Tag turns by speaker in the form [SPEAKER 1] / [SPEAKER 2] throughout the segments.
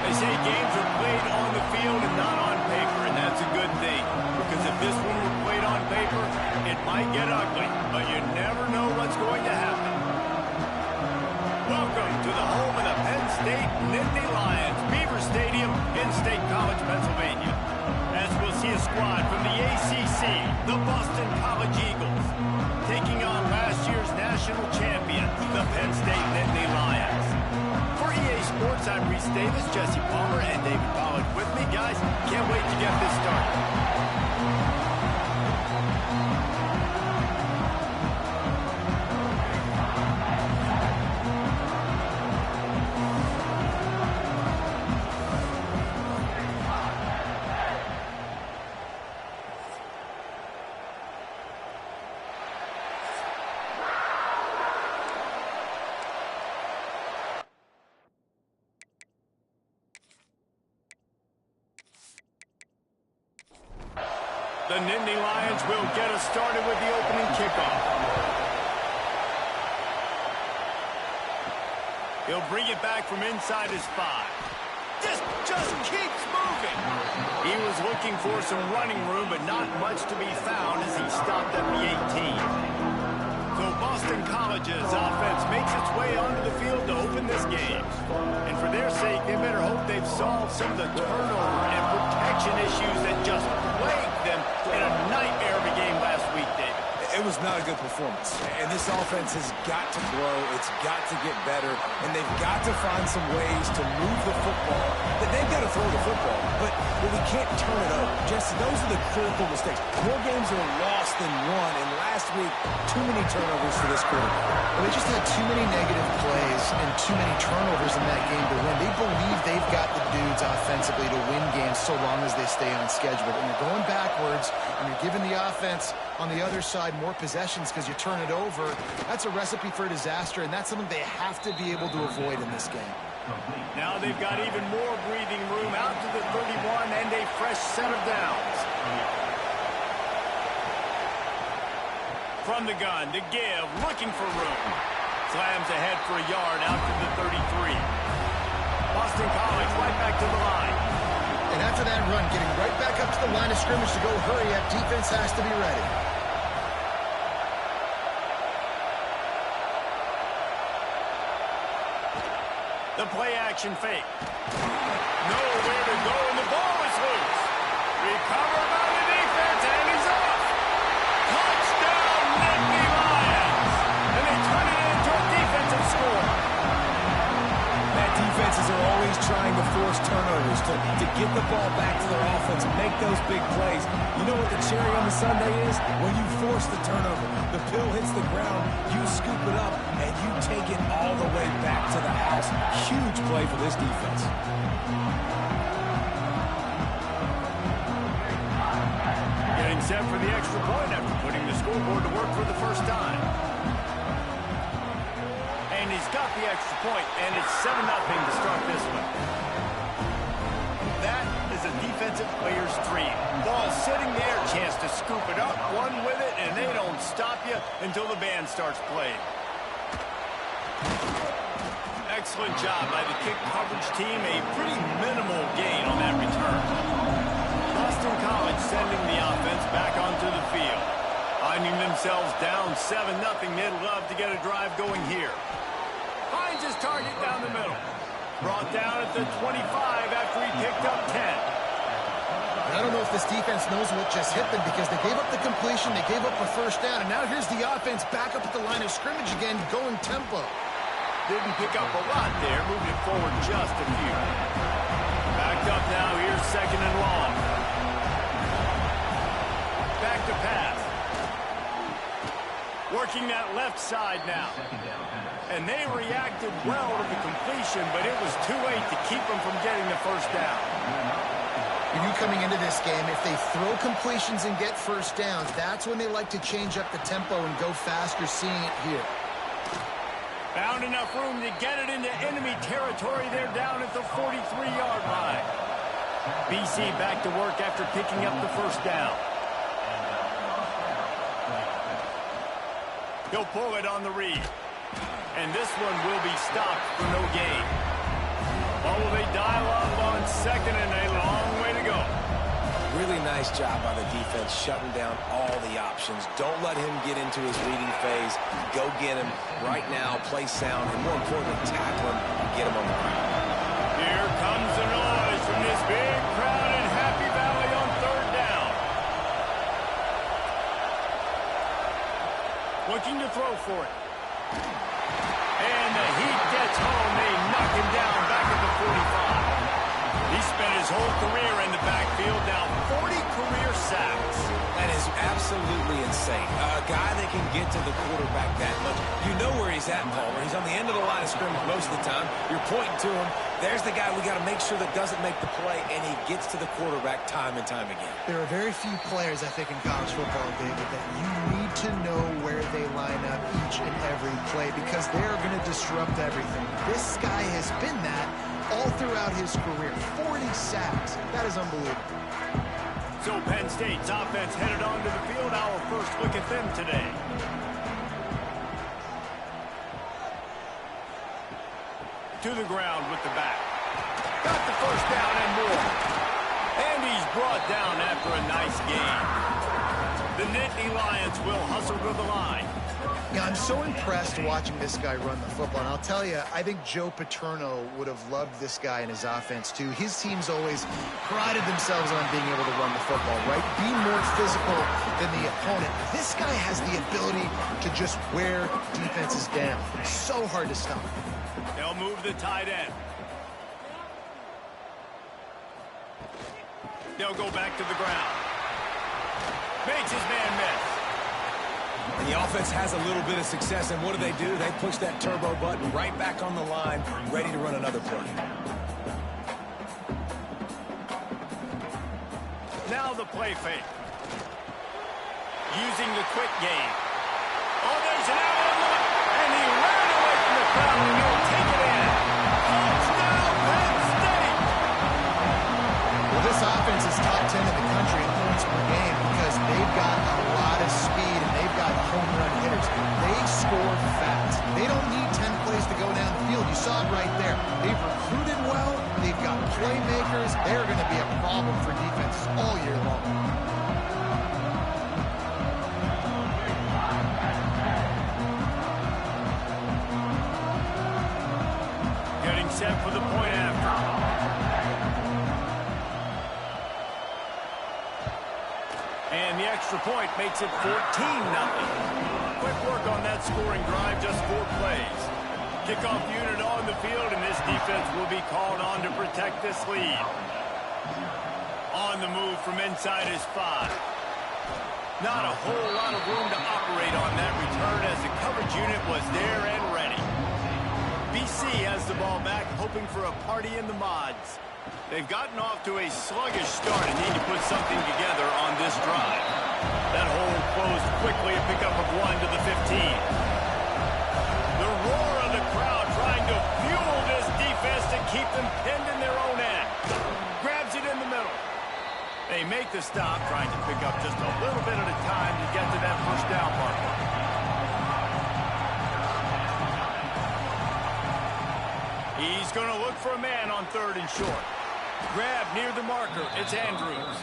[SPEAKER 1] They say games are played on the field and not on paper, and that's a good thing. Because if this one were played on paper, it might get ugly, but you never know what's going to happen. Welcome to the home of the Penn State Nittany Lions, Beaver Stadium in State College, Pennsylvania. As we'll see a squad from the ACC, the Boston College Eagles, taking on last year's national champions, the Penn State Nittany Lions. For EA Sports, I'm Reese Davis, Jesse Palmer, and David Pollard with me. Guys, can't wait to get this started. The Nittany Lions will get us started with the opening kickoff. He'll bring it back from inside his 5. This just keeps moving. He was looking for some running room, but not much to be found as he stopped at the 18. So Boston College's offense makes its way onto the field to open this game. And for their sake, they better hope they've solved some of the turnover and protection issues that just plagued them in a nightmare of a game last week, David.
[SPEAKER 2] It was not a good performance, and this offense has got to grow, it's got to get better, and they've got to find some ways to move the football. They've got to throw the football, but we can't turn it over. Jesse, those are the critical mistakes. More games are lost than won, and last week, too many turnovers for this quarterback.
[SPEAKER 3] Well, they just had too many negative plays and too many turnovers in that game to win. They believe they've got the dudes offensively to win games so long as they stay on schedule. But when you're going backwards and you're giving the offense on the other side more possessions because you turn it over, that's a recipe for disaster, and that's something they have to be able to avoid in this game.
[SPEAKER 1] Now they've got even more breathing room out to the 31 and a fresh set of downs. From the gun to give, looking for room. Slams ahead for a yard out to the 33. Boston College right back to the line.
[SPEAKER 3] And after that run, getting right back up to the line of scrimmage to go hurry up, defense has to be ready.
[SPEAKER 1] The play action fake. Nowhere to go, and the ball is loose. Recovered by the defense, and he's off. Touchdown, Nittany Lions. And they turn it into a defensive score.
[SPEAKER 2] Defenses are always trying to force turnovers to get the ball back to their offense, make those big plays. You know what the cherry on the sundae is? When you force the turnover, the pill hits the ground, you scoop it up, and you take it all the way back to the house. Huge play for this defense.
[SPEAKER 1] Getting set for the extra point after putting the scoreboard to work for the first time. And he's got the extra point, and it's 7-0 to start this one. That is a defensive player's dream. Ball sitting there, chance to scoop it up, one with it, and they don't stop you until the band starts playing. Excellent job by the kick coverage team. A pretty minimal gain on that return. Boston College sending the offense back onto the field. Finding themselves down 7-0, they'd love to get a drive going here. Finds his target down the middle. Brought down at the 25 after he picked up 10.
[SPEAKER 3] I don't know if this defense knows what just hit them because they gave up the completion, they gave up a first down, and now here's the offense back up at the line of scrimmage again, going tempo.
[SPEAKER 1] Didn't pick up a lot there, moving it forward just a few. Backed up now, here's 2nd and long. Back to pass. Working that left side now. And they reacted well to the completion, but it was too late to keep them from getting the first down.
[SPEAKER 3] You coming into this game, if they throw completions and get first downs, that's when they like to change up the tempo and go faster, seeing it here.
[SPEAKER 1] Found enough room to get it into enemy territory. They're down at the 43-yard line. BC back to work after picking up the first down. He'll pull it on the read. And this one will be stopped for no gain. What will they dial up on second and a long way to go?
[SPEAKER 2] Really nice job by the defense shutting down all the options. Don't let him get into his reading phase. Go get him right now, play sound, and more importantly, tackle him and get him on the ground.
[SPEAKER 1] Here comes the noise from this big crowd in Happy Valley on third down. Looking to throw for it. And the heat gets home. They knock him down back at the 45. He spent his whole career in the backfield, now 40 career sacks.
[SPEAKER 2] That is absolutely insane. A guy that can get to the quarterback that much. You know where he's at, Palmer. He's on the end of the line of scrimmage most of the time. You're pointing to him. There's the guy we got to make sure that doesn't make the play, and he gets to the quarterback time and time again.
[SPEAKER 3] There are very few players, I think, in college football, David, that you need to know where they line up each and every play because they're going to disrupt everything. This guy has been that all throughout his career. 40 sacks. That is unbelievable.
[SPEAKER 1] So Penn State's offense headed onto the field. Our first look at them today. To the ground with the back. Got the first down and more. And he's brought down after a nice game. The Nittany Lions will hustle to the line.
[SPEAKER 3] Yeah, I'm so impressed watching this guy run the football. And I'll tell you, I think Joe Paterno would have loved this guy in his offense, too. His teams always prided themselves on being able to run the football, right? Be more physical than the opponent. This guy has the ability to just wear defenses down. It's so hard to stop.
[SPEAKER 1] They'll move the tight end. They'll go back to the ground. Makes his man miss.
[SPEAKER 2] And the offense has a little bit of success, and what do? They push that turbo button right back on the line, ready to run another play.
[SPEAKER 1] Now the play fake. Using the quick game. Oh, there's an outlet look, and he ran away from the crowd, and he'll take it in. Touchdown, Penn State!
[SPEAKER 3] Well, this offense is top 10 in the country in points per game because they've got a lot of speed and they've got home run hitters. They score fast. They don't need 10 plays to go down the field. You saw it right there. They've recruited well. They've got playmakers. They're going to be a problem for defenses all year long.
[SPEAKER 1] Getting set for the point after. And the extra point makes it 14-0. Quick work on that scoring drive, just 4 plays. Kickoff unit on the field, and this defense will be called on to protect this lead. On the move from inside his 5. Not a whole lot of room to operate on that return as the coverage unit was there and ready. BC has the ball back, hoping for a party in the mods. They've gotten off to a sluggish start and need to put something together on this drive. That hole closed quickly, a pickup of 1 to the 15. The roar of the crowd trying to fuel this defense to keep them pinned in their own end. Grabs it in the middle. They make the stop, trying to pick up just a little bit at a time to get to that first down marker. He's going to look for a man on 3rd and short. Grab near the marker. It's Andrews.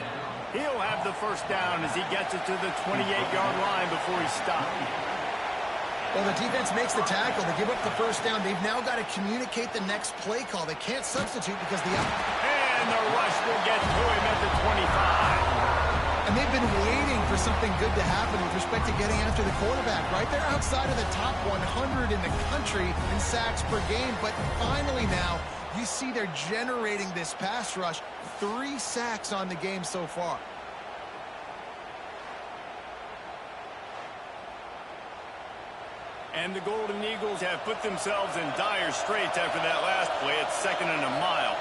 [SPEAKER 1] He'll have the first down as he gets it to the 28-yard line before he stopped.
[SPEAKER 3] Well, the defense makes the tackle. They give up the first down. They've now got to communicate the next play call. They can't substitute because the...
[SPEAKER 1] And the rush will get to him at the 25.
[SPEAKER 3] And they've been waiting for something good to happen with respect to getting after the quarterback, right? They're outside of the top 100 in the country in sacks per game, but finally now you see they're generating this pass rush. 3 sacks on the game so far.
[SPEAKER 1] And the Golden Eagles have put themselves in dire straits after that last play. It's 2nd and a mile.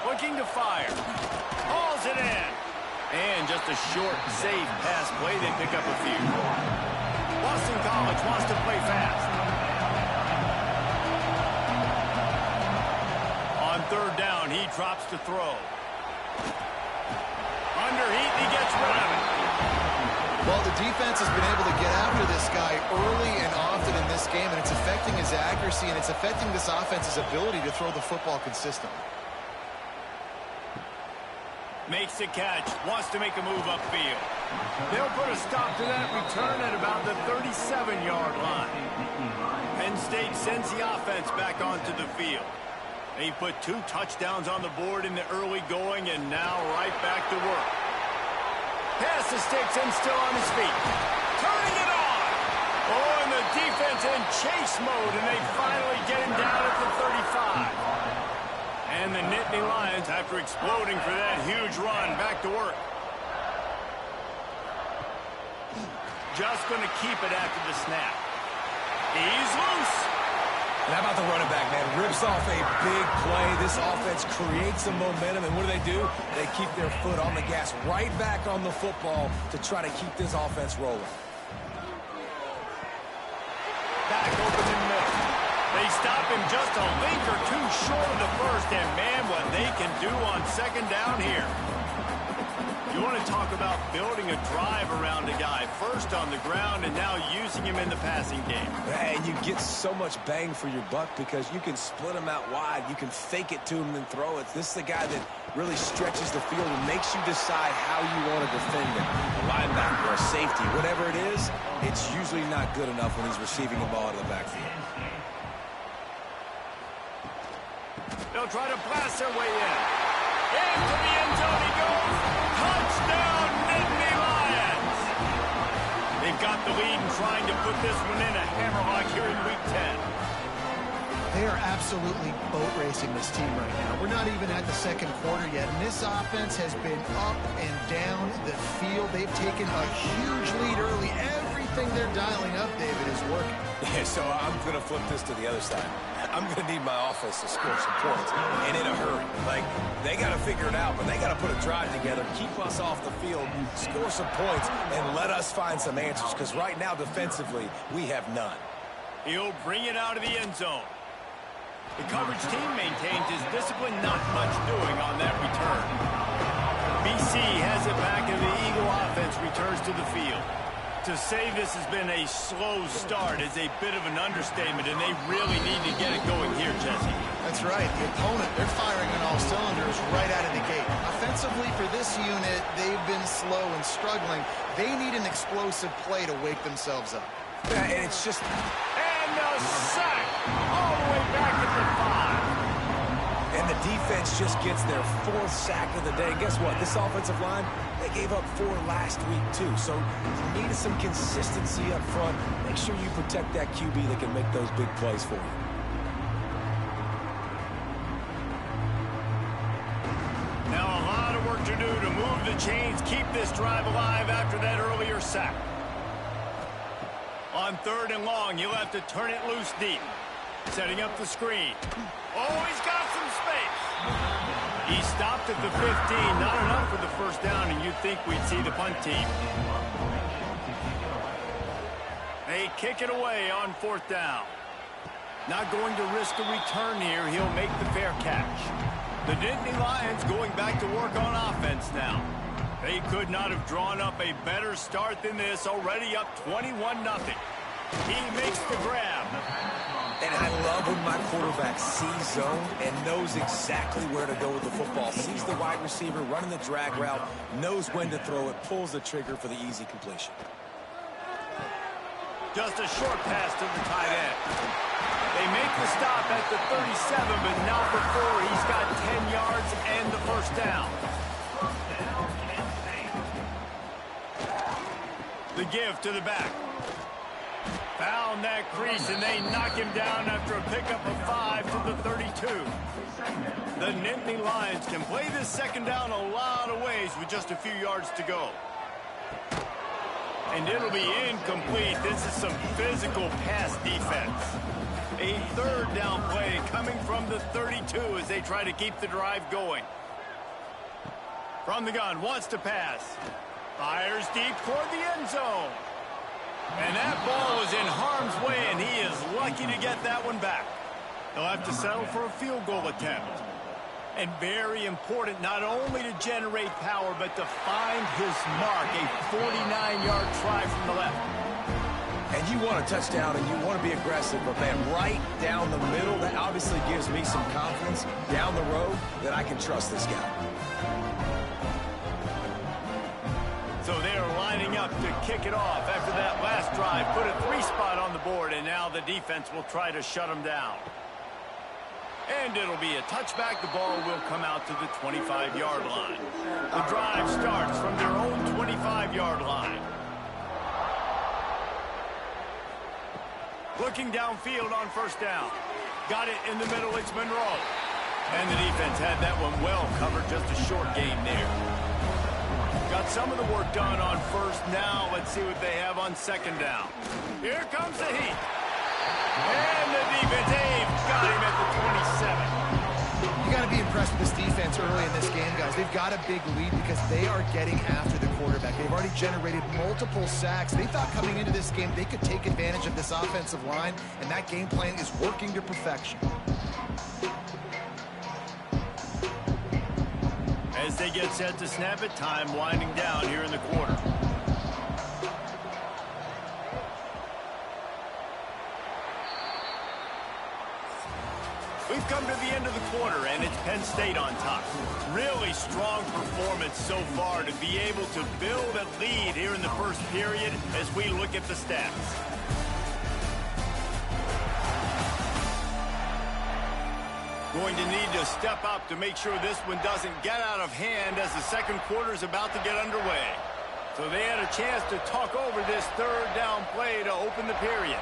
[SPEAKER 1] Looking to fire. Hauls it in. And just a short, safe pass play. They pick up a few. Boston College wants to play fast. On 3rd down, he drops to throw. Under heat, he gets rid of it.
[SPEAKER 3] Well, the defense has been able to get after this guy early and often in this game, and it's affecting his accuracy, and it's affecting this offense's ability to throw the football consistently.
[SPEAKER 1] Makes the catch, wants to make a move upfield. They'll put a stop to that return at about the 37-yard line. Penn State sends the offense back onto the field. They put 2 touchdowns on the board in the early going, and now right back to work. Pass the sticks and still on his feet. Turning it on. Oh, and the defense in chase mode, and they finally get him down at the 35. And the Nittany Lions, after exploding for that huge run, back to work. Just going to keep it after the snap. He's loose.
[SPEAKER 2] And how about the running back, man? Rips off a big play. This offense creates some momentum, and what do? They keep their foot on the gas right back on the football to try to keep this offense rolling.
[SPEAKER 1] Back open in the middle. They stop him just a link or 2 short of the first, and man, what they can do on second down here. You want to talk about building a drive around a guy, first on the ground and now using him in the passing game.
[SPEAKER 2] And you get so much bang for your buck because you can split him out wide. You can fake it to him and throw it. This is the guy that really stretches the field and makes you decide how you want to defend him. A linebacker, a safety, whatever it is, it's usually not good enough when he's receiving the ball out of the backfield.
[SPEAKER 1] They'll try to blast their way in. Into the end zone he goes. Touchdown, Nittany Lions! They've got the lead and trying to put this one in a hammerlock here in Week 10.
[SPEAKER 3] They are absolutely boat racing this team right now. We're not even at the second quarter yet, and this offense has been up and down the field. They've taken a huge lead early. Everything they're dialing up, David, is working.
[SPEAKER 2] Yeah, so I'm going to flip this to the other side. I'm going to need my offense to score some points, and in a hurry. Like, they got to figure it out, but they got to put a drive together, keep us off the field, score some points, and let us find some answers, because right now, defensively, we have none.
[SPEAKER 1] He'll bring it out of the end zone. The coverage team maintains his discipline, not much doing on that return. BC has it back, and the Eagle offense returns to the field. To say this has been a slow start is a bit of an understatement, and they really need to get it going here, Jesse.
[SPEAKER 3] That's right. The opponent, they're firing on all cylinders right out of the gate. Offensively, for this unit, they've been slow and struggling. They need an explosive play to wake themselves up.
[SPEAKER 2] Yeah, and it's just...
[SPEAKER 1] And a sack all the way back at the 5.
[SPEAKER 2] And the defense just gets their 4th sack of the day. And guess what? This offensive line, they gave up 4 last week, too. So you need some consistency up front. Make sure you protect that QB that can make those big plays for you.
[SPEAKER 1] Now a lot of work to do to move the chains, keep this drive alive after that earlier sack. On 3rd and long, you'll have to turn it loose deep. Setting up the screen. Oh, he's got some space. He stopped at the 15. Not enough for the first down, and you'd think we'd see the punt team. They kick it away on 4th down. Not going to risk a return here. He'll make the fair catch. The Nittany Lions going back to work on offense now. They could not have drawn up a better start than this, already up 21-0. He makes the grab.
[SPEAKER 2] And I love when my quarterback sees zone and knows exactly where to go with the football. Sees the wide receiver running the drag route, knows when to throw it, pulls the trigger for the easy completion.
[SPEAKER 1] Just a short pass to the tight end. They make the stop at the 37, but not before he's got 10 yards and the first down. The give to the back. Found that crease, and they knock him down after a pickup of 5 to the 32. The Nittany Lions can play this second down a lot of ways with just a few yards to go. And it'll be incomplete. This is some physical pass defense. A 3rd down play coming from the 32 as they try to keep the drive going. From the gun, wants to pass. Fires deep toward the end zone. And that ball was in harm's way, and he is lucky to get that one back. They'll have to settle for a field goal attempt. And very important not only to generate power, but to find his mark. A 49-yard try from the left.
[SPEAKER 2] And you want a touchdown and you want to be aggressive, but man, right down the middle, that obviously gives me some confidence down the road that I can trust this guy.
[SPEAKER 1] So they are lining up to kick it off after that last drive. Put a 3-spot on the board, and now the defense will try to shut them down. And it'll be a touchback. The ball will come out to the 25-yard line. The drive starts from their own 25-yard line. Looking downfield on first down. Got it in the middle. It's Monroe. And the defense had that one well covered. Just a short game there. Got some of the work done on first. Now let's see what they have on second down. Here comes the heat. And the defense, they've got him at the 27.
[SPEAKER 3] You got to be impressed with this defense early in this game, guys. They've got a big lead because they are getting after the quarterback. They've already generated multiple sacks. They thought coming into this game they could take advantage of this offensive line, and that game plan is working to perfection.
[SPEAKER 1] As they get set to snap it, time winding down here in the quarter. We've come to the end of the quarter, and it's Penn State on top. Really strong performance so far to be able to build a lead here in the first period as we look at the stats. Going to need to step up to make sure this one doesn't get out of hand as the second quarter is about to get underway. So they had a chance to talk over this third down play to open the period.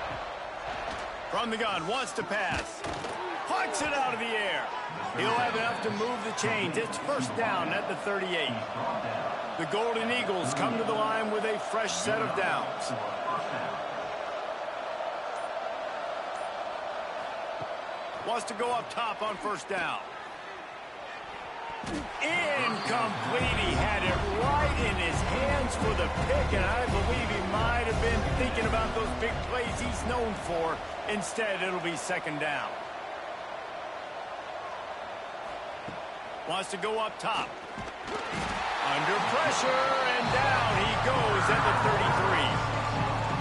[SPEAKER 1] From the gun, wants to pass. Plucks it out of the air. He'll have enough to move the chains. It's first down at the 38. The Golden Eagles come to the line with a fresh set of downs. Wants to go up top on first down. Incomplete. He had it right in his hands for the pick, and I believe he might have been thinking about those big plays he's known for. Instead, it'll be second down. Wants to go up top. Under pressure, and down he goes at the 33.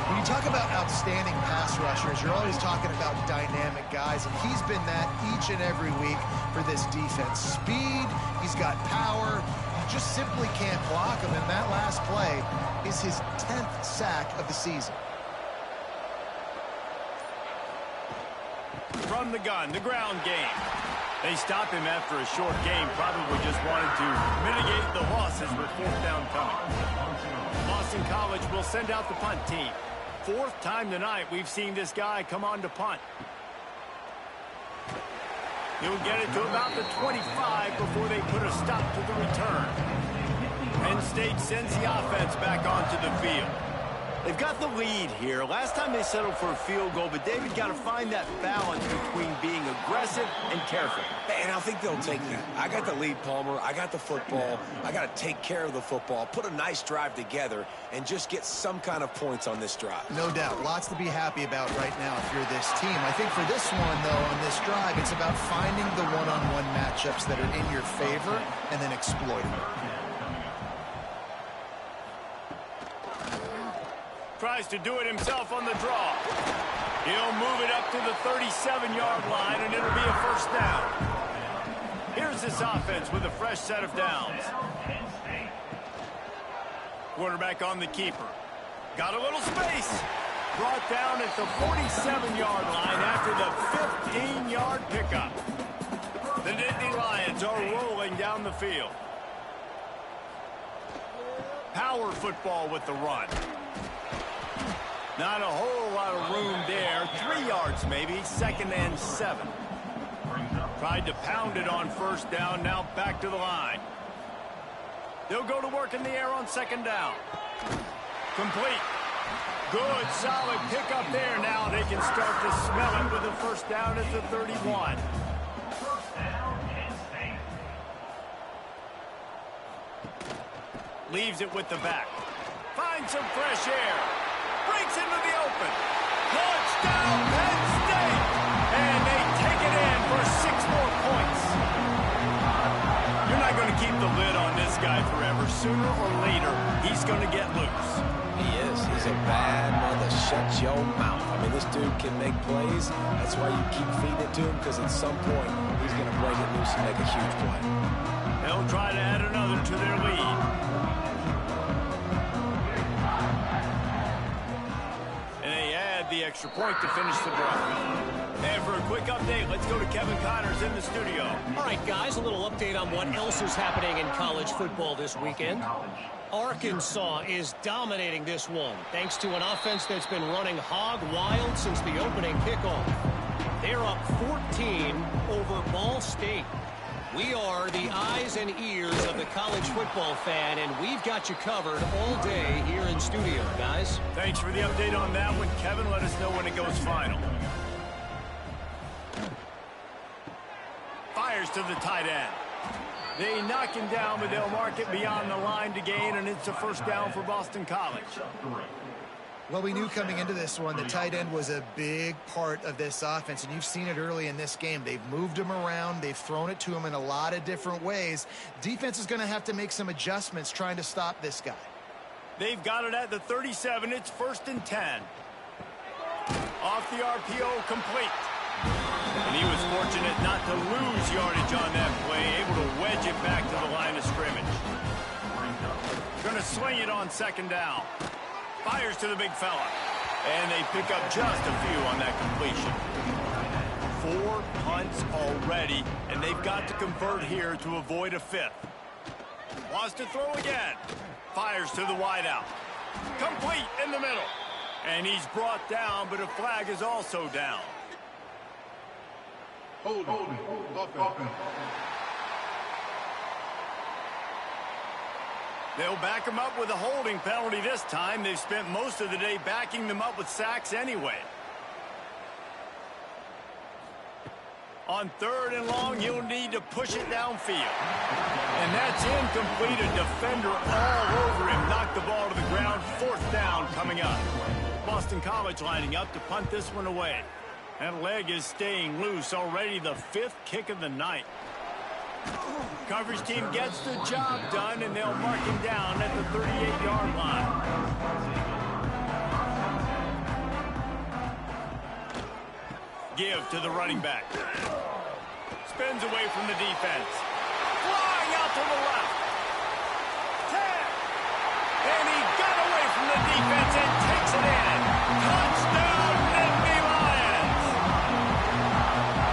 [SPEAKER 3] When you talk about outstanding pass rushers, you're always talking about dynamic guys, and he's been that each and every week for this defense. Speed, he's got power, you just simply can't block him, and that last play is his 10th sack of the season.
[SPEAKER 1] From the gun, the ground game. They stop him after a short game, probably just wanted to mitigate the losses with fourth down coming. Boston College will send out the punt team. Fourth time tonight we've seen this guy come on to punt. He'll get it to about the 25 before they put a stop to the return. Penn State sends the offense back onto the field. They've got the lead here. Last time they settled for a field goal, but David got to find that balance between being aggressive and careful.
[SPEAKER 2] And I think they'll take that. I got the lead, Palmer. I got the football. I got to take care of the football, put a nice drive together, and just get some kind of points on this drive.
[SPEAKER 3] No doubt. Lots to be happy about right now if you're this team. I think for this one, though, on this drive, it's about finding the one-on-one matchups that are in your favor and then exploiting them.
[SPEAKER 1] Tries to do it himself on the draw. He'll move it up to the 37-yard line, and it'll be a first down. Here's this offense with a fresh set of downs. Quarterback on the keeper. Got a little space. Brought down at the 47-yard line after the 15-yard pickup. The Nittany Lions are rolling down the field. Power football with the run. Not a whole lot of room there. 3 yards maybe. Second and 7. Tried to pound it on first down. Now back to the line. They'll go to work in the air on second down. Complete. Good, solid pickup there. Now they can start to smell it with a first down at the 31. Leaves it with the back. Finds some fresh air. Breaks into the open. Touchdown, Penn State! And they take it in for 6 more points. guy forever. Sooner or later, he's going to get loose.
[SPEAKER 2] He is. He's a bad mother. Shut your mouth. I mean, this dude can make plays. That's why you keep feeding it to him, because at some point, he's going to break it loose and make a huge play.
[SPEAKER 1] They'll try to add another to their lead. And they add the extra point to finish the drive. And for a quick update, let's go to Kevin Connors in the studio.
[SPEAKER 4] All right, guys, a little update on what else is happening in college football this weekend. Arkansas is dominating this one, thanks to an offense that's been running hog wild since the opening kickoff. They're up 14 over Ball State. We are the eyes and ears of the college football fan, and we've got you covered all day here in studio, guys.
[SPEAKER 1] Thanks for the update on that one, Kevin. Let us know when it goes final. Fires to the tight end. They knock him down, but they'll mark it beyond the line to gain, and it's a first down for Boston College.
[SPEAKER 3] Well, we knew coming into this one the tight end was a big part of this offense, and you've seen it early in this game. They've moved him around. They've thrown it to him in a lot of different ways. Defense is going to have to make some adjustments trying to stop this guy.
[SPEAKER 1] They've got it at the 37. It's 1st and 10. Off the RPO, complete. And he was fortunate not to lose yardage on that play, able to wedge it back to the line of scrimmage. Going to sling it on 2nd down. Fires to the big fella. And they pick up just a few on that completion. 4 punts already, and they've got to convert here to avoid a 5th. Wants to throw again. Fires to the wideout. Complete in the middle. And he's brought down, but a flag is also down.
[SPEAKER 5] Hold.
[SPEAKER 1] They'll back him up with a holding penalty this time. They've spent most of the day backing them up with sacks anyway. On 3rd and long, he'll need to push it downfield. And that's incomplete. A defender all over him. Knocked the ball to the ground. 4th down coming up. Boston College lining up to punt this one away. That leg is staying loose. Already the 5th kick of the night. Coverage team gets the job done, and they'll mark him down at the 38-yard line. Give to the running back. Spins away from the defense. Flying out to the left. 10. And he got away from the defense and takes it in. Touchdown, Nittany Lions.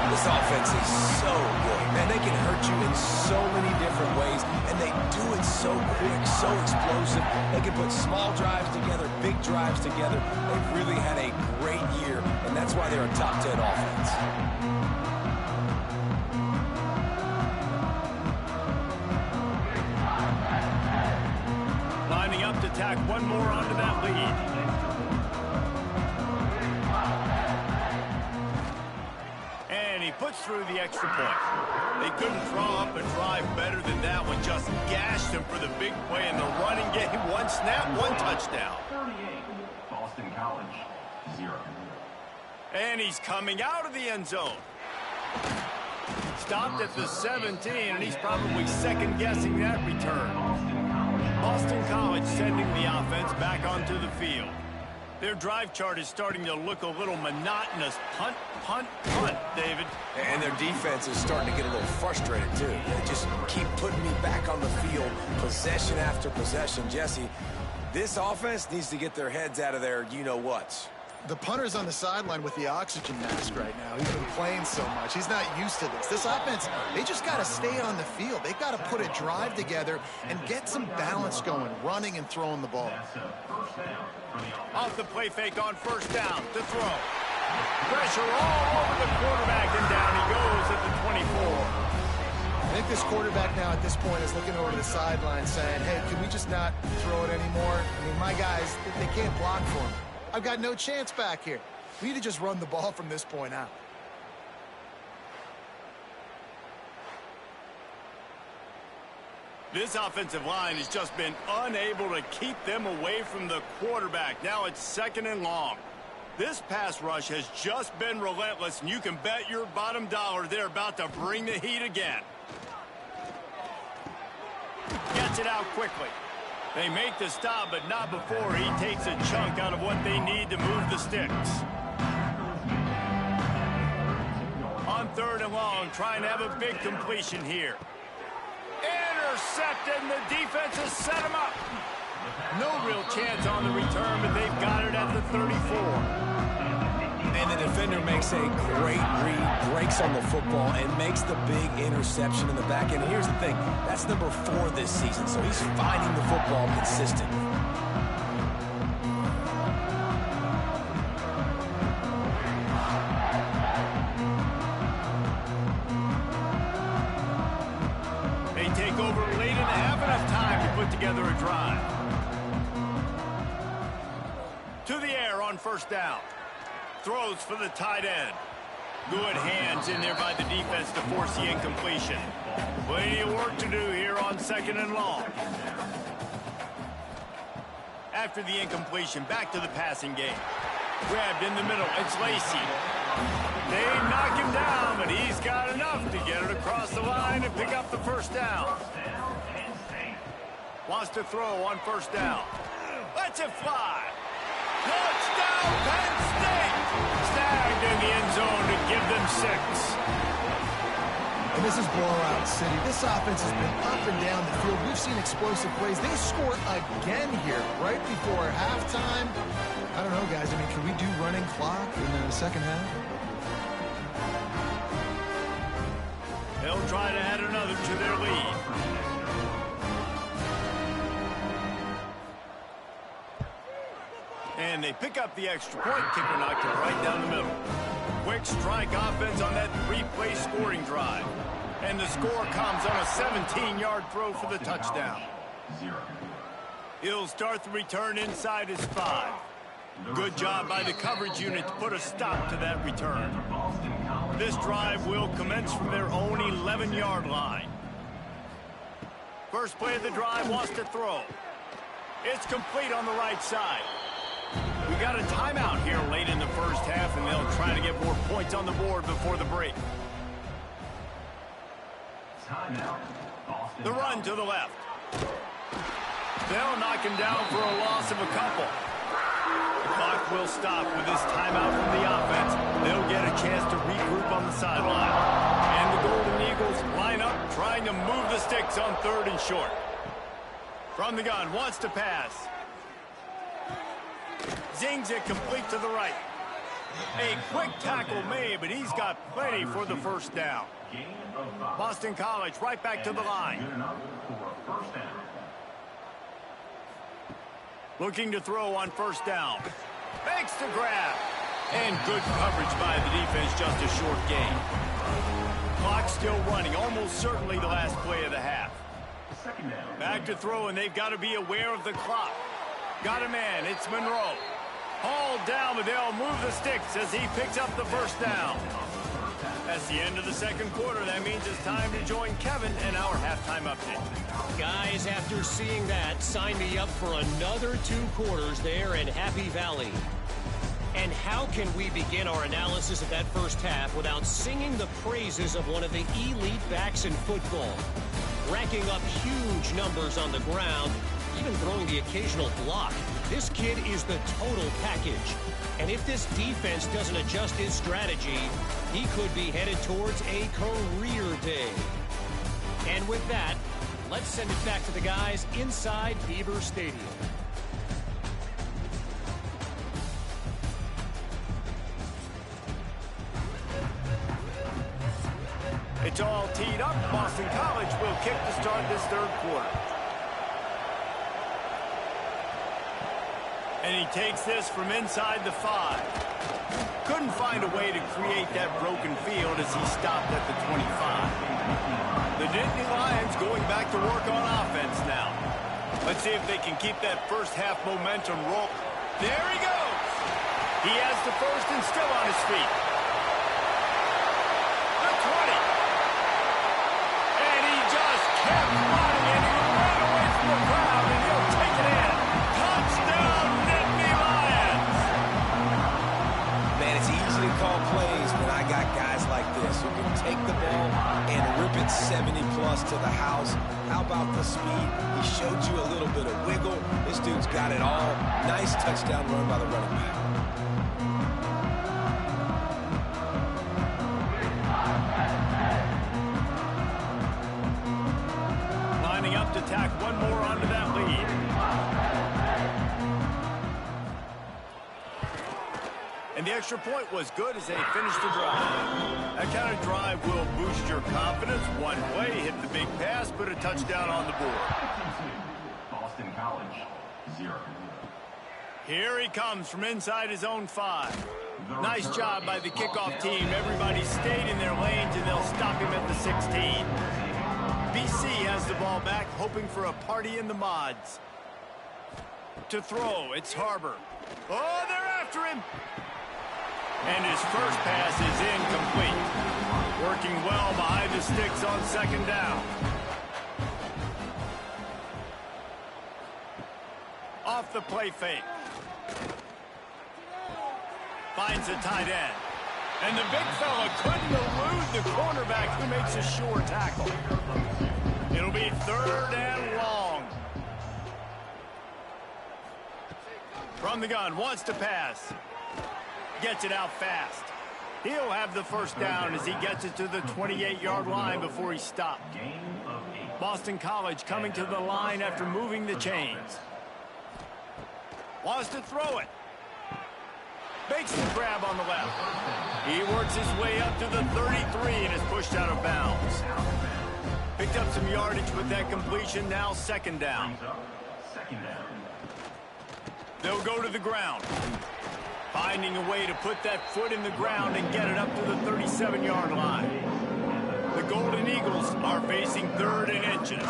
[SPEAKER 2] This offense is so good. Man, they can hurt you in so many different ways, and they do it so quick, so explosive. They can put small drives together, big drives together. They've really had a great year, and that's why they're a top 10 offense.
[SPEAKER 1] Lining up to tack one more onto that lead. And he puts through the extra point. They couldn't draw up a drive better than that one. Just gashed him for the big play in the running game. 1 snap, 1 touchdown.
[SPEAKER 5] 38, Boston College, 0.
[SPEAKER 1] And he's coming out of the end zone. Stopped at the 17, and he's probably second-guessing that return. Boston College sending the offense back onto the field. Their drive chart is starting to look a little monotonous. Punt, punt, punt, David.
[SPEAKER 2] And their defense is starting to get a little frustrated, too. They just keep putting me back on the field, possession after possession. Jesse, this offense needs to get their heads out of their you-know-whats.
[SPEAKER 3] The punter's on the sideline with the oxygen mask right now. He's been playing so much. He's not used to this. This offense, they just got to stay on the field. They've got to put a drive together and get some balance going, running and throwing the ball.
[SPEAKER 1] Off the play fake on 1st down to throw. Pressure all over the quarterback, and down he goes at the 24.
[SPEAKER 3] I think this quarterback now at this point is looking over to the sideline saying, hey, can we just not throw it anymore? I mean, my guys, they can't block for him. I've got no chance back here. We need to just run the ball from this point out.
[SPEAKER 1] This offensive line has just been unable to keep them away from the quarterback. Now it's 2nd and long. This pass rush has just been relentless, and you can bet your bottom dollar they're about to bring the heat again. Gets it out quickly. They make the stop, but not before he takes a chunk out of what they need to move the sticks. On 3rd and long, trying to have a big completion here. Intercepted, and the defense has set him up. No real chance on the return, but they've got it at the 34.
[SPEAKER 2] And the defender makes a great read, breaks on the football, and makes the big interception in the back end. And here's the thing, that's number 4 this season, so he's finding the football consistent.
[SPEAKER 1] They take over late in the half, enough time to put together a drive. To the air on 1st down. Throws for the tight end. Good hands in there by the defense to force the incompletion. Plenty of work to do here on 2nd and long. After the incompletion, back to the passing game. Grabbed in the middle. It's Lacy. They knock him down, but he's got enough to get it across the line and pick up the 1st down. Wants to throw on 1st down. Lets it fly. Touchdown, Penn State! Snagged in the end zone to give them 6.
[SPEAKER 3] And this is blowout city. This offense has been up and down the field. We've seen explosive plays. They score again here right before halftime. I don't know, guys. I mean, can we do running clock in the 2nd half?
[SPEAKER 1] They'll try to add another to their lead. And they pick up the extra point. Kicker knocked it right down the middle. Quick strike offense on that 3-play scoring drive. And the score comes on a 17-yard throw for the touchdown. He'll start the return inside his 5. Good job by the coverage unit to put a stop to that return. This drive will commence from their own 11-yard line. First play of the drive wants to throw. It's complete on the right side. We got a timeout here late in the 1st half, and they'll try to get more points on the board before the break. The run to the left. They'll knock him down for a loss of a couple. The clock will stop with this timeout from the offense. They'll get a chance to regroup on the sideline. And the Golden Eagles line up, trying to move the sticks on 3rd and short. From the gun, wants to pass. Zings it complete to the right. A quick tackle made, but he's got plenty for the 1st down. Boston College right back to the line. Looking to throw on 1st down. Makes the grab. And good coverage by the defense, just a short gain. Clock still running, almost certainly the last play of the half. Back to throw, and they've got to be aware of the clock. Got a man, it's Monroe. Hauled down, but they'll move the sticks as he picks up the 1st down. That's the end of the 2nd quarter. That means it's time to join Kevin and our halftime update.
[SPEAKER 4] Guys, after seeing that, sign me up for another 2 quarters there in Happy Valley. And how can we begin our analysis of that 1st half without singing the praises of one of the elite backs in football? Racking up huge numbers on the ground, even throwing the occasional block. This kid is the total package. And if this defense doesn't adjust his strategy, he could be headed towards a career day. And with that, let's send it back to the guys inside Beaver Stadium.
[SPEAKER 1] It's all teed up. Boston College will kick to start this 3rd quarter. And he takes this from inside the 5. Couldn't find a way to create that broken field as he stopped at the 25. The Nittany Lions going back to work on offense now. Let's see if they can keep that 1st half momentum roll. There he goes. He has the 1st and still on his feet. The 20. And he just kept running, and he ran away from the crowd, and he'll take it in. Touchdown, Nittany Lions.
[SPEAKER 2] Man, it's easy to call plays when I got guys like this who can take the ball and rip it 70-plus to the house How about the speed? He showed you a little bit of wiggle. This dude's got it all. Nice touchdown run by the running back.
[SPEAKER 1] Lining up to tack one more onto that lead. And the extra point was good as they finished the drive. That kind of drive will boost your confidence. One play, hit the big pass, put a touchdown on the board.
[SPEAKER 5] Boston College, 0.
[SPEAKER 1] Here he comes from inside his own 5. Nice job by the kickoff team. Everybody stayed in their lanes, and they'll stop him at the 16. BC has the ball back, hoping for a party in the mods. To throw, it's Harbor. Oh, they're after him. And his first pass is incomplete. Working well behind the sticks on second down. Off the play fake. Finds a tight end. And the big fella couldn't elude the cornerback who makes a sure tackle. It'll be 3rd and long. From the gun, wants to pass. Gets it out fast. He'll have the first down as he gets it to the 28-yard line before he stopped. Boston College coming to the line after moving the chains. Wants to throw it. Makes the grab on the left. He works his way up to the 33 and is pushed out of bounds. Picked up some yardage with that completion. Now 2nd down. They'll go to the ground. Finding a way to put that foot in the ground and get it up to the 37-yard line. The Golden Eagles are facing 3rd and inches.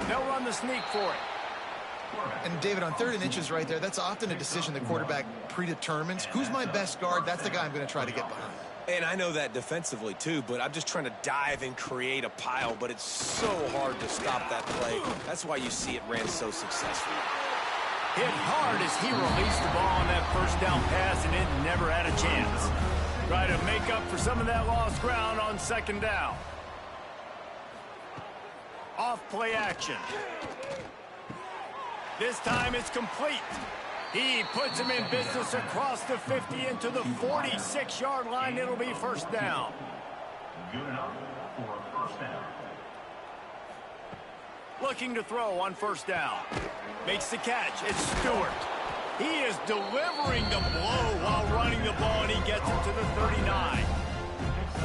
[SPEAKER 1] They'll run the sneak for it.
[SPEAKER 3] And, David, on 3rd and inches right there, that's often a decision the quarterback predetermines. Who's my best guard? That's the guy I'm going to try to get behind.
[SPEAKER 2] And I know that defensively, too, but I'm just trying to dive and create a pile, but it's so hard to stop that play. That's why you see it ran so successfully.
[SPEAKER 1] Hit hard as he released the ball on that first down pass, and it never had a chance. Try to make up for some of that lost ground on 2nd down. Off play action. This time it's complete. He puts him in business across the 50 into the 46-yard line. It'll be 1st down.
[SPEAKER 5] Good enough for a 1st down.
[SPEAKER 1] Looking to throw on 1st down. Makes the catch. It's Stewart. He is delivering the blow while running the ball, and he gets it to the 39.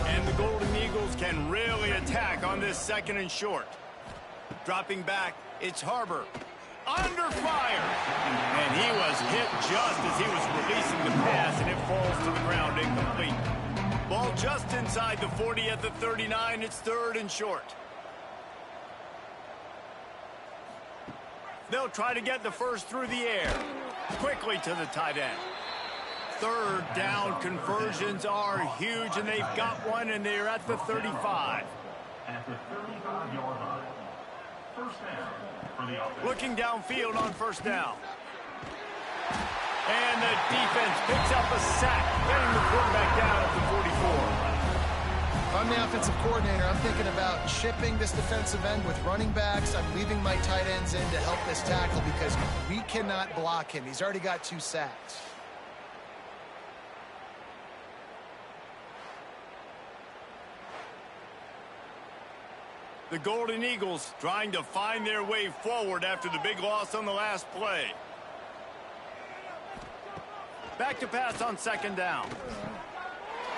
[SPEAKER 1] And the Golden Eagles can really attack on this 2nd and short. Dropping back, it's Harbor. Under fire. And he was hit just as he was releasing the pass, and it falls to the ground incomplete. Ball just inside the 40 at the 39. It's 3rd and short. They'll try to get the first through the air. Quickly to the tight end. 3rd down conversions are huge, and they've got one, and they're at the 35.
[SPEAKER 5] At the 35-yard line. 1st down for the offense.
[SPEAKER 1] Looking downfield on 1st down. And the defense picks up a sack, getting the quarterback down at the 44.
[SPEAKER 3] If I'm the offensive coordinator, I'm thinking about chipping this defensive end with running backs. I'm leaving my tight ends in to help this tackle because we cannot block him. He's already got 2 sacks.
[SPEAKER 1] The Golden Eagles trying to find their way forward after the big loss on the last play. Back to pass on 2nd down.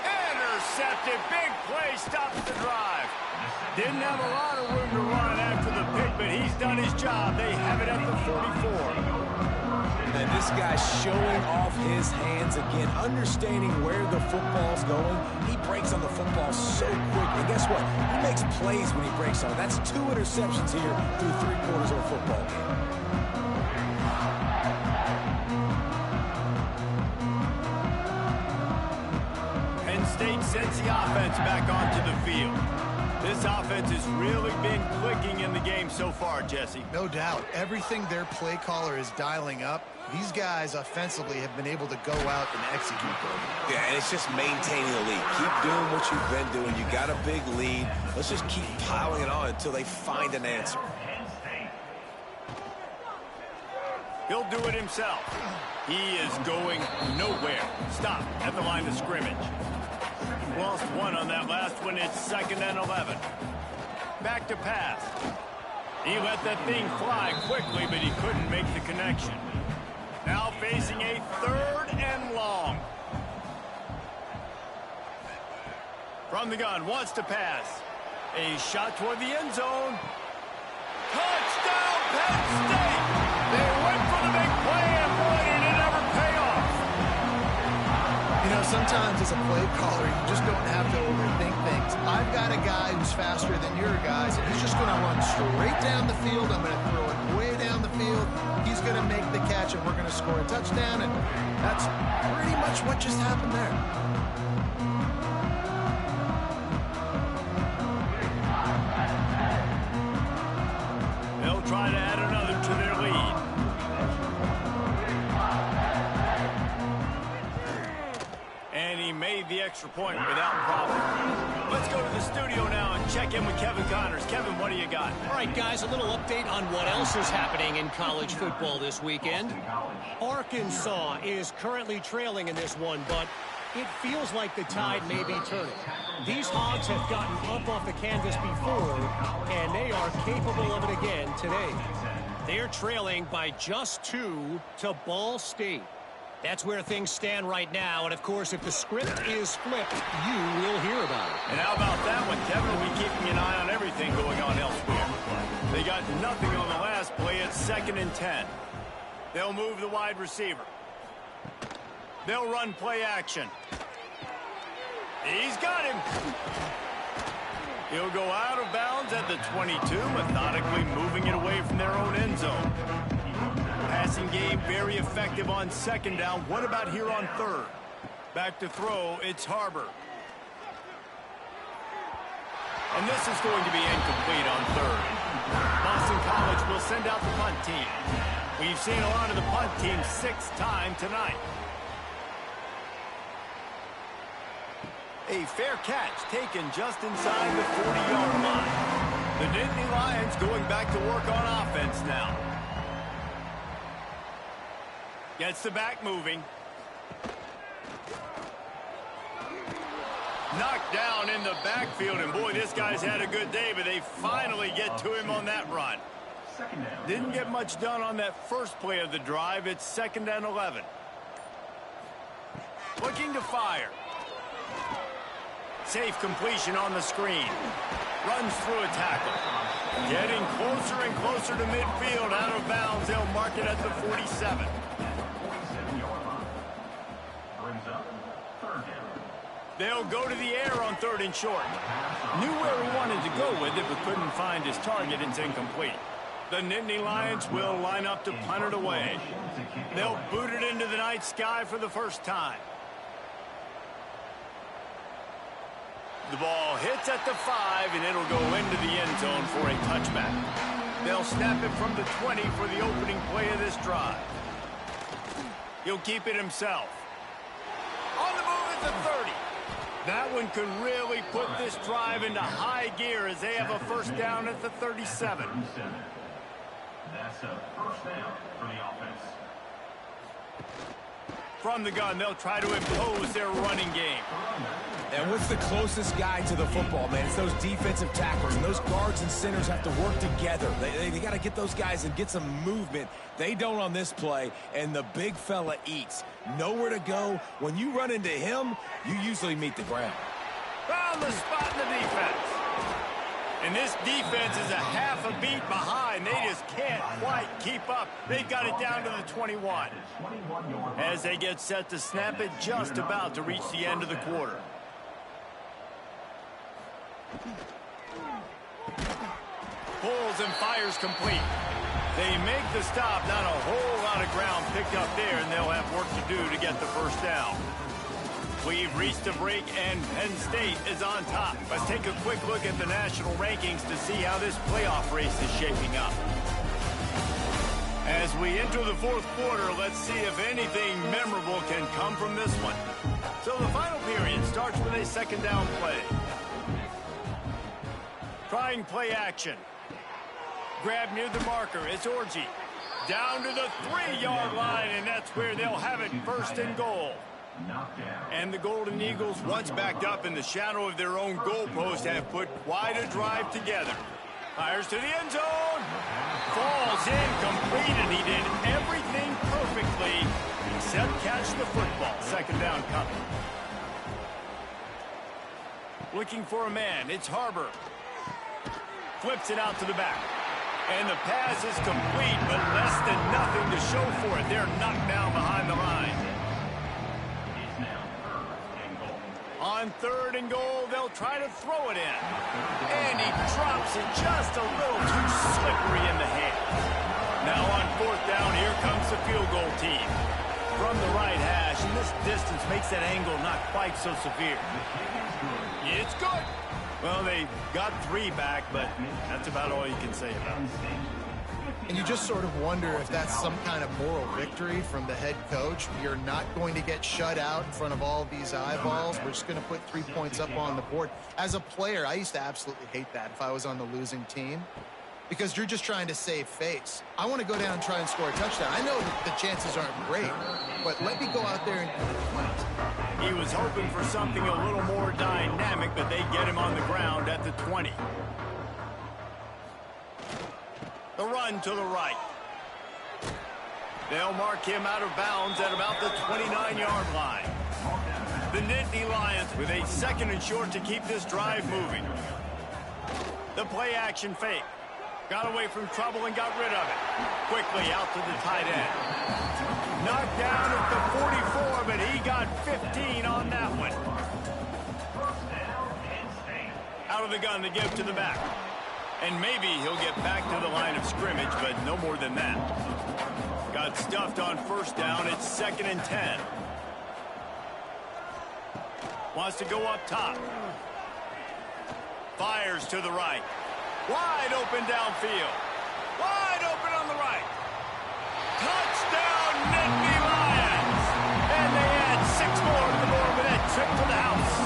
[SPEAKER 1] Intercepted. Big play stops the drive. Didn't have a lot of room to run after the pick, but he's done his job. They have it at the 44.
[SPEAKER 2] And this guy's showing off his hands again, understanding where the football's going. He breaks on the football so quick. And guess what? He makes plays when he breaks on it. That's 2 interceptions here through 3/4 of a football game.
[SPEAKER 1] State sends the offense back onto the field. This offense has really been clicking in the game so far, Jesse.
[SPEAKER 3] No doubt. Everything their play caller is dialing up, these guys offensively have been able to go out and execute.
[SPEAKER 2] Yeah, and it's just maintaining the lead. Keep doing what you've been doing. You got a big lead. Let's just keep piling it on until they find an answer.
[SPEAKER 1] He'll do it himself. He is going nowhere. Stop at the line of scrimmage. Lost one on that last one. It's 2nd and 11. Back to pass. He let that thing fly quickly, but he couldn't make the connection. Now facing a 3rd and long. From the gun, wants to pass. A shot toward the end zone. Touchdown, Penn State! They went for the big play, and boy, did it ever pay off.
[SPEAKER 3] You know, sometimes as a play caller, you just don't have to overthink things. I've got a guy who's faster than your guys, and he's just going to run straight down the field. I'm going to throw it way down the field. He's going to make the catch, and we're going to score a touchdown, and that's pretty much what just happened there.
[SPEAKER 1] They'll try to add another to their lead. And he made the extra point without problem. Let's go to the studio now and check in with Kevin Connors. Kevin, what do you got?
[SPEAKER 4] All right, guys, a little update on what else is happening in college football this weekend. Arkansas is currently trailing in this one, but it feels like the tide may be turning. These Hogs have gotten up off the canvas before, and they are capable of it again today. They're trailing by just 2 to Ball State. That's where things stand right now, and of course, if the script is flipped, you will hear about it.
[SPEAKER 1] And how about that one? Kevin will be keeping an eye on everything going on elsewhere. They got nothing on the last play. It's 2nd and 10. They'll move the wide receiver. They'll run play action. He's got him. He'll go out of bounds at the 22, methodically moving it away from their own end zone. Passing game very effective on 2nd down. What about here on 3rd? Back to throw, it's Harbor. And this is going to be incomplete on 3rd. Boston College will send out the punt team. We've seen a lot of the punt team 6 times tonight. A fair catch taken just inside the 40-yard line. The Nittany Lions going back to work on offense now. Gets the back moving. Knocked down in the backfield, and boy, this guy's had a good day, but they finally get to him on that run. Didn't get much done on that first play of the drive. It's 2nd and 11. Looking to fire. Safe completion on the screen. Runs through a tackle. Getting closer and closer to midfield. Out of bounds. They'll mark it at the 47. They'll go to the air on 3rd and short. Knew where he wanted to go with it, but couldn't find his target. It's incomplete. The Nittany Lions will line up to punt it away. They'll boot it into the night sky for the first time. The ball hits at the 5, and it'll go into the end zone for a touchback. They'll snap it from the 20 for the opening play of this drive. He'll keep it himself. On the move at the 30. That one could really put this drive into high gear as they have a first down at the 37.
[SPEAKER 5] That's a first down for the offense.
[SPEAKER 1] From the gun, they'll try to impose their running game.
[SPEAKER 2] And what's the closest guy to the football, man? It's those defensive tackles, and those guards and centers have to work together. They got to get those guys and get some movement. They don't on this play, and the big fella eats. Nowhere to go. When you run into him, you usually meet the ground.
[SPEAKER 1] Found the spot in the defense. And this defense is a half a beat behind. They just can't quite keep up. They've got it down to the 21. As they get set to snap it, just about to reach the end of the quarter. Pulls and fires complete. They make the stop. Not a whole lot of ground picked up there, and they'll have work to do to get the first down. We've reached a break, and Penn State is on top. Let's take a quick look at the national rankings to see how this playoff race is shaping up. As we enter the 4th quarter, let's see if anything memorable can come from this one. So the final period starts with a 2nd down play. Trying play action. Grab near the marker. It's Orji. Down to the 3-yard line, and that's where they'll have it, first and goal. And the Golden Eagles, once backed up in the shadow of their own goalpost, have put quite a drive together. Fires to the end zone. Falls incomplete, and he did everything perfectly except catch the football. Second down coming. Looking for a man. It's Harbor. Flips it out to the back. And the pass is complete, but less than nothing to show for it. They're knocked down behind the line. On third and goal, they'll try to throw it in. And he drops it just a little too slippery in the hands. Now on fourth down, here comes the field goal team. From the right hash, and this distance makes that angle not quite so severe. It's good. Well, they got 3 back, but that's about all you can say about it.
[SPEAKER 3] And you just sort of wonder if that's some kind of moral victory from the head coach. You're not going to get shut out in front of all these eyeballs. We're just going to put 3 points up on the board. As a player, I used to absolutely hate that if I was on the losing team, because you're just trying to save face. I want to go down and try and score a touchdown. I know that the chances aren't great, but let me go out there and
[SPEAKER 1] he was hoping for something a little more dynamic, but they get him on the ground at the 20. The run to the right. They'll mark him out of bounds at about the 29-yard line. The Nittany Lions with a second and short to keep this drive moving. The play action fake. Got away from trouble and got rid of it. Quickly out to the tight end. Knocked down at the 44, but he got 15 on that one. Out of the gun to give to the back. And maybe he'll get back to the line of scrimmage, but no more than that. Got stuffed on first down. It's 2nd and 10. Wants to go up top. Fires to the right. Wide open downfield. Wide open on the right. Touchdown, Nittany Lions! And they add 6 more to the board with that trip to the house.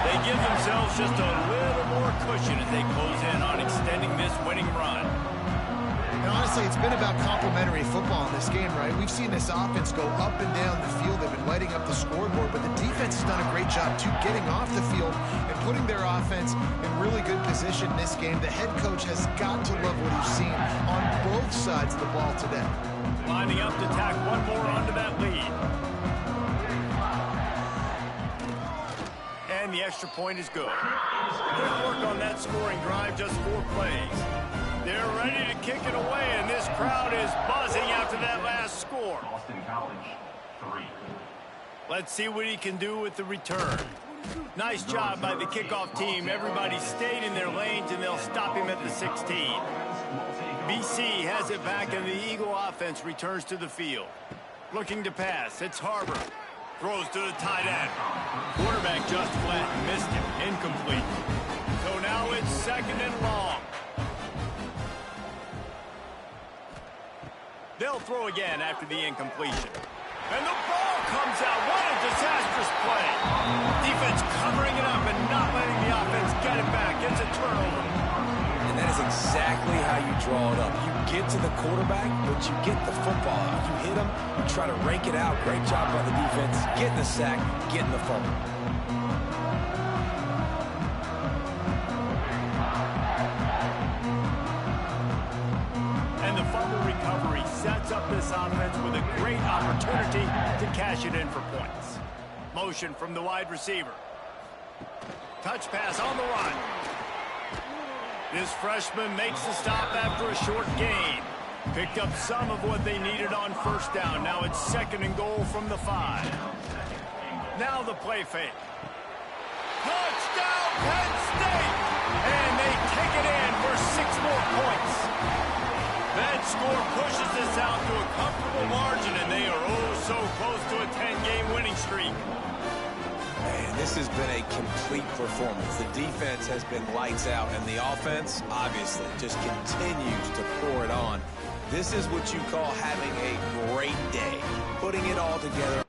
[SPEAKER 1] They give themselves just a little more cushion as they close in on extending this winning run.
[SPEAKER 3] And honestly, it's been about complementary football in this game, right? We've seen this offense go up and down the field. They've been lighting up the scoreboard, but the defense has done a great job, too, getting off the field and putting their offense in really good position in this game. The head coach has got to love what he's seen on both sides of the ball today.
[SPEAKER 1] Lining up to tack one more onto that lead. And the extra point is good. Good work on that scoring drive, just 4 plays. They're ready to kick it away, and this crowd is buzzing after that last score.
[SPEAKER 5] Boston College, 3.
[SPEAKER 1] Let's see what he can do with the return. Nice job by the kickoff team. Everybody stayed in their lanes, and they'll stop him at the 16. BC has it back, and the Eagle offense returns to the field. Looking to pass. It's Harbor. Throws to the tight end. Quarterback just flat. Missed him. Incomplete. So now it's 2nd and long. They'll throw again after the incompletion. And the ball comes out. What a disastrous play. Defense covering it up and not letting the offense get it back. It's a turnover.
[SPEAKER 2] And that is exactly how you draw it up. You get to the quarterback, but you get the football out. You hit him, you try to rake it out. Great job by the defense. Getting the sack, getting the fumble.
[SPEAKER 1] And the fumble recovery sets up this offense with a great opportunity to cash it in for points. Motion from the wide receiver. Touch pass on the run. This freshman makes the stop after a short gain. Picked up some of what they needed on first down. Now it's 2nd and goal from the 5. Now the play fake. Touchdown, Penn State! And they take it in for 6 more points. That score pushes this out to a comfortable margin, and they are oh so close to a 10-game winning streak.
[SPEAKER 2] Man, this has been a complete performance. The defense has been lights out, and the offense, obviously, just continues to pour it on. This is what you call having a great day, putting it all together.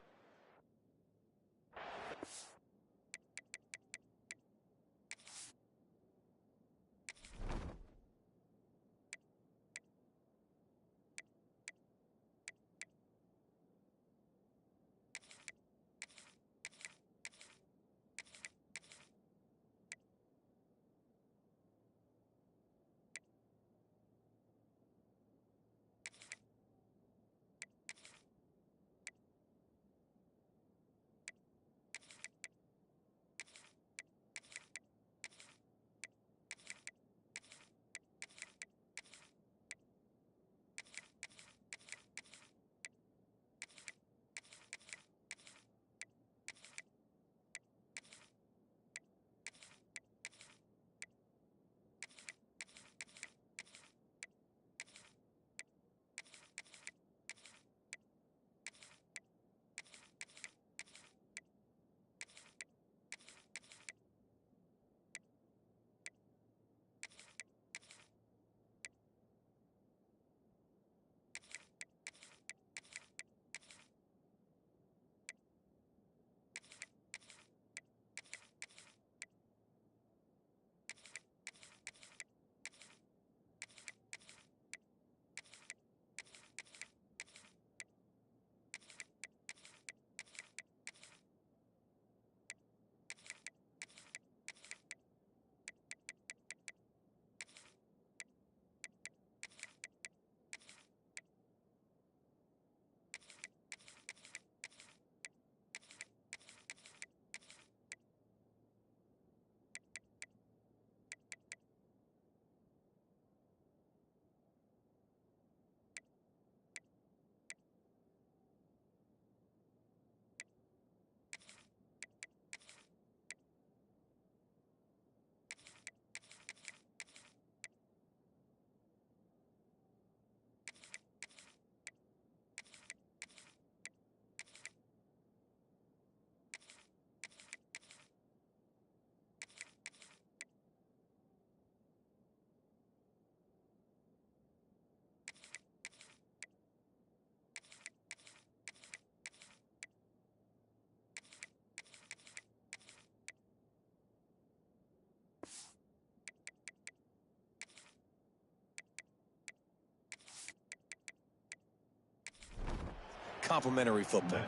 [SPEAKER 2] complimentary football.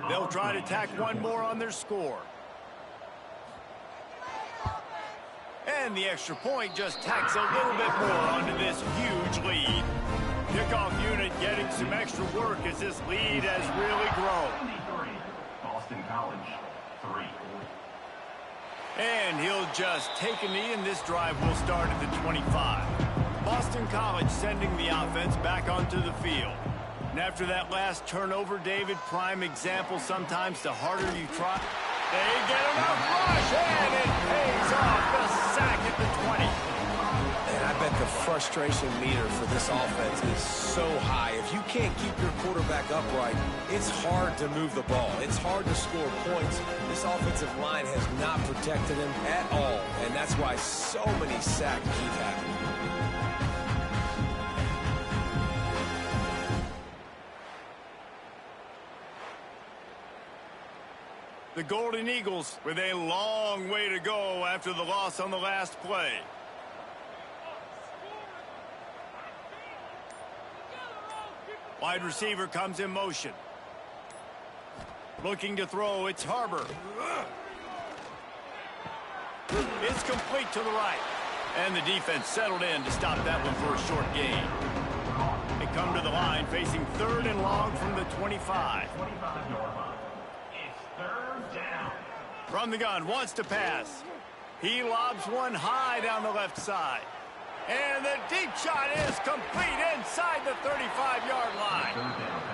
[SPEAKER 1] They'll try to tack one more on their score. And the extra point just tacks a little bit more onto this huge lead. Kickoff unit getting some extra work as this lead has really grown.
[SPEAKER 5] Boston College, 3.
[SPEAKER 1] And he'll just take a knee, and this drive will start at the 25. Boston College sending the offense back onto the field. And after that last turnover, David, prime example sometimes the harder you try. They get enough rush, and it pays off. The sack at the 20.
[SPEAKER 2] And I bet the frustration meter for this offense is so high. If you can't keep your quarterback upright, it's hard to move the ball. It's hard to score points. This offensive line has not protected him at all, and that's why so many sacks keep happening.
[SPEAKER 1] The Golden Eagles with a long way to go after the loss on the last play. Wide receiver comes in motion. Looking to throw, it's Harbor. It's complete to the right. And the defense settled in to stop that one for a short gain. They come to the line facing 3rd and long from the 25.
[SPEAKER 5] 25-yard line. It's 3rd down.
[SPEAKER 1] From the gun, wants to pass. He lobs one high down the left side. And the deep shot is complete inside the 35-yard line.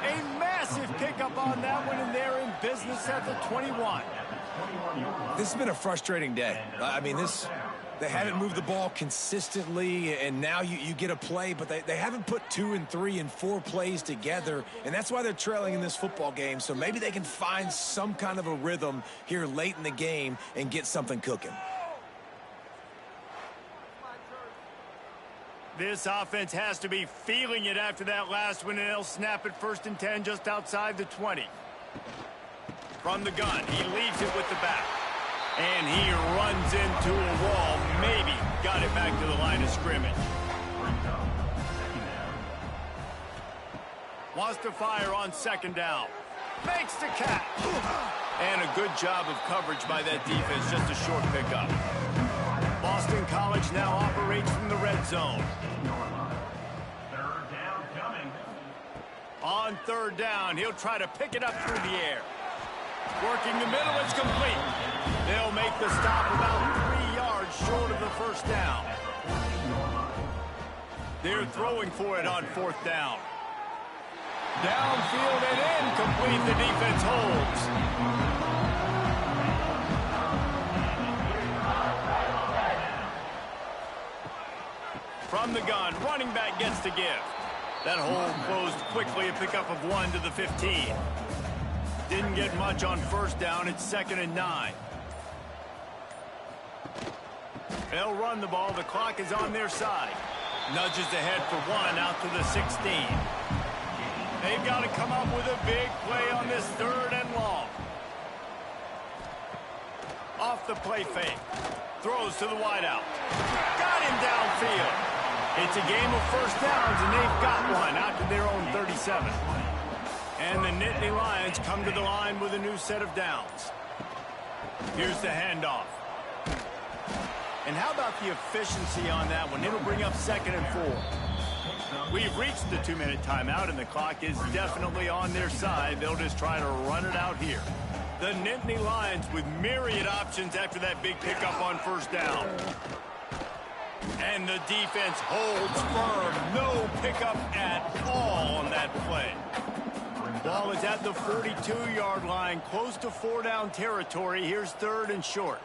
[SPEAKER 1] A massive pickup on that one, and they're in business at the 21.
[SPEAKER 2] This has been a frustrating day. I mean, they haven't moved the ball consistently, and now you get a play, but they haven't put 2 and 3 and 4 plays together, and that's why they're trailing in this football game. So maybe they can find some kind of a rhythm here late in the game and get something cooking.
[SPEAKER 1] This offense has to be feeling it after that last one, and they'll snap it 1st and 10 just outside the 20. From the gun, he leaves it with the back. And he runs into a wall. Maybe got it back to the line of scrimmage. Wants to fire on 2nd down. Makes the catch. And a good job of coverage by that defense. Just a short pickup. Boston College now operates from the red zone.
[SPEAKER 5] 3rd down coming.
[SPEAKER 1] On 3rd down, he'll try to pick it up through the air. Working the middle, it's complete. They'll make the stop about 3 yards short of the 1st down. They're throwing for it on 4th down. Downfield and incomplete. The defense holds. From the gun, running back gets the give. That hole closed quickly, a pickup of 1 to the 15. Didn't get much on 1st down. It's 2nd and 9. They'll run the ball. The clock is on their side. Nudges ahead for 1 out to the 16. They've got to come up with a big play on this 3rd and long. Off the play fake. Throws to the wideout. Got him downfield. It's a game of 1st downs, and they've got one out to their own 37. And the Nittany Lions come to the line with a new set of downs. Here's the handoff. And how about the efficiency on that one? It'll bring up 2nd and 4. We've reached the 2-minute timeout, and the clock is definitely on their side. They'll just try to run it out here. The Nittany Lions with myriad options after that big pickup on 1st down. And the defense holds firm. No pickup at all on that play. Ball is at the 42-yard line, close to 4-down territory. Here's 3rd and short.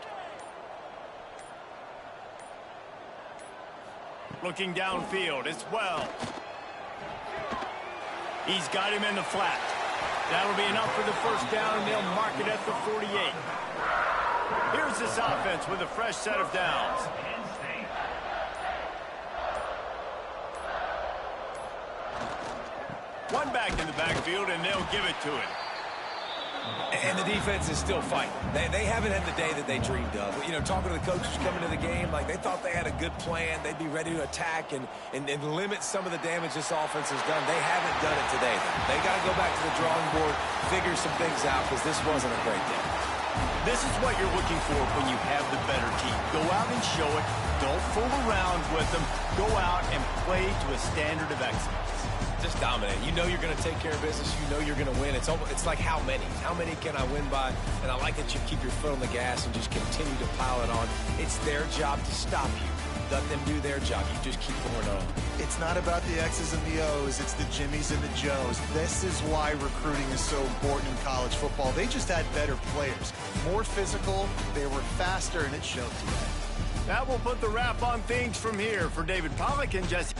[SPEAKER 1] Looking downfield, it's Wells. He's got him in the flat. That'll be enough for the 1st down, and they'll mark it at the 48. Here's this offense with a fresh set of downs. One back in the backfield, and they'll give it to him.
[SPEAKER 2] And the defense is still fighting. They haven't had the day that they dreamed of. You know, talking to the coaches coming to the game, like they thought they had a good plan. They'd be ready to attack and limit some of the damage this offense has done. They haven't done it today, though. They got to go back to the drawing board, figure some things out, because this wasn't a great day.
[SPEAKER 1] This is what you're looking for when you have the better team. Go out and show it. Don't fool around with them. Go out and play to a standard of excellence.
[SPEAKER 2] Just dominate. You know you're going to take care of business. You know you're going to win. It's like how many? How many can I win by? And I like that you keep your foot on the gas and just continue to pile it on. It's their job to stop you. Let them do their job. You just keep going on.
[SPEAKER 3] It's not about the X's and the O's. It's the Jimmies and the Joes. This is why recruiting is so important in college football. They just had better players. More physical. They were faster, and it showed today.
[SPEAKER 1] That will put the wrap on things from here. For David Pollack and Jesse